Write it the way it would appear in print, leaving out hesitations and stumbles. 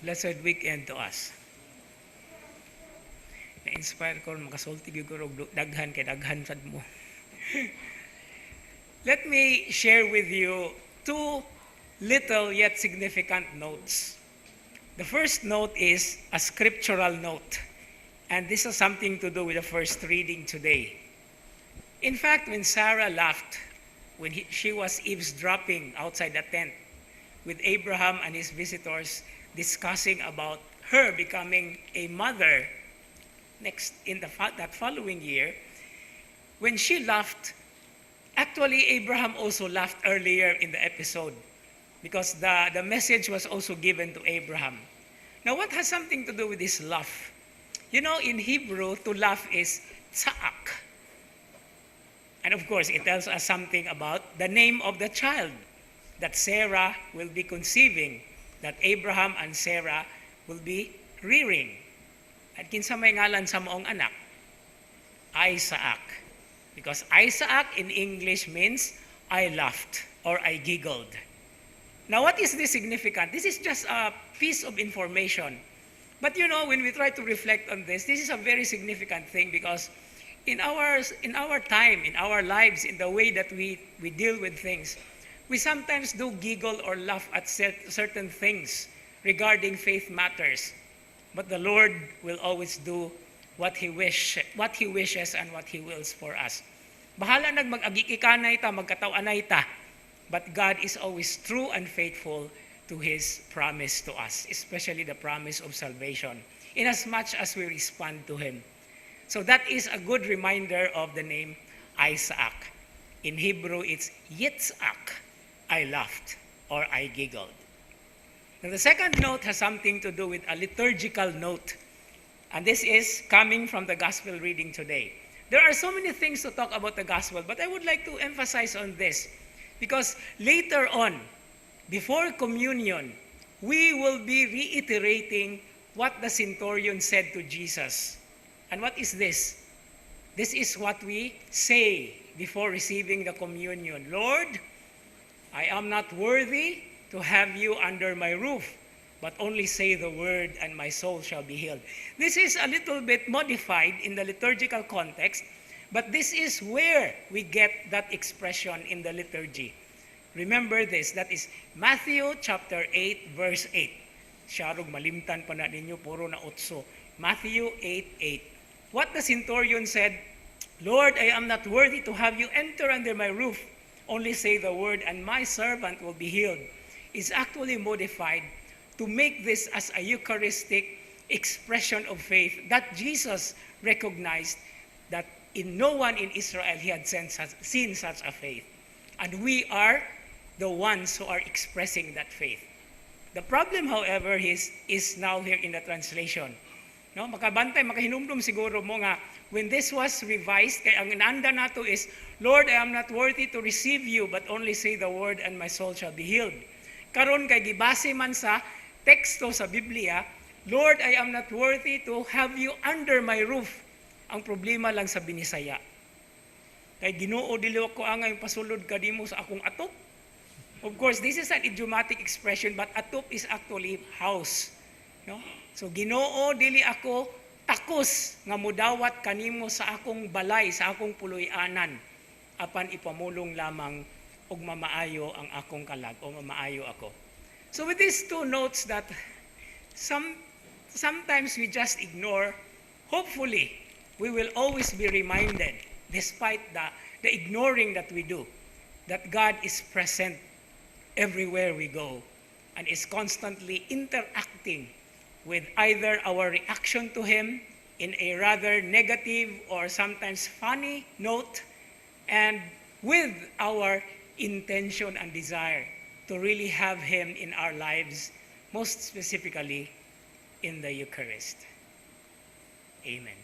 Blessed weekend to us. Na-inspire ko, makasulti ko daghan kay daghan sad mo. Let me share with you two little yet significant notes. The first note is a scriptural note. And this has something to do with the first reading today. In fact, when Sarah laughed, when she was eavesdropping outside the tent with Abraham and his visitors discussing about her becoming a mother that following year, when she laughed, actually Abraham also laughed earlier in the episode because the message was also given to Abraham. Now, what has something to do with this laugh? You know, in Hebrew, to laugh is tza'ak. And of course, it tells us something about the name of the child that Sarah will be conceiving, that Abraham and Sarah will be rearing. At kinsa may ngalan sa moong anak? Isaac. Because Isaac in English means I laughed or I giggled. Now, what is this significant? This is just a piece of information. But you know, when we try to reflect on this is a very significant thing because in our time, in our lives, in the way that we deal with things, we sometimes do giggle or laugh at certain things regarding faith matters. But the Lord will always do what He wishes and what He wills for us. Bahala nag mag-agikikanay ta, magkatawanay ta. But God is always true and faithful to His promise to us, especially the promise of salvation, inasmuch as we respond to Him. So that is a good reminder of the name Isaac. In Hebrew, it's Yitzhak. I laughed or I giggled. Now, the second note has something to do with a liturgical note. And this is coming from the gospel reading today. There are so many things to talk about the gospel, but I would like to emphasize on this. Because later on, before communion, we will be reiterating what the centurion said to Jesus. And what is this? This is what we say before receiving the communion. Lord, I am not worthy to have you under my roof, but only say the word and my soul shall be healed. This is a little bit modified in the liturgical context, but this is where we get that expression in the liturgy. Remember this, that is Matthew chapter 8, verse 8. Siyarog malimtan pa na ninyo, puro na otso. Matthew 8:8. What the centurion said, Lord, I am not worthy to have you enter under my roof. Only say the word and my servant will be healed, is actually modified to make this as a Eucharistic expression of faith that Jesus recognized that in no one in Israel he had seen such a faith. And we are the ones who are expressing that faith. The problem, however, is now here in the translation. No, makabantay, makahinumdum siguro mo nga, when this was revised, kaya ang inanda nato is, Lord, I am not worthy to receive you, but only say the word and my soul shall be healed. Karon kay gibase man sa teksto sa Biblia, Lord, I am not worthy to have you under my roof. Ang problema lang sa Binisaya. Kay Ginoo dili ko angay pasulod kadimo sa akong atop. Of course, this is an idiomatic expression, but atop is actually house. No? So Ginoo dili ako takos nga mudawat kanimo sa akong balay, sa akong puloy-anan apan ipamulong lamang og mamaayo ang akong kalag o mamaayo ako. So with these two notes that sometimes we just ignore, hopefully we will always be reminded, despite the ignoring that we do, that God is present everywhere we go and is constantly interacting with either our reaction to Him in a rather negative or sometimes funny note, and with our intention and desire to really have Him in our lives, most specifically in the Eucharist. Amen.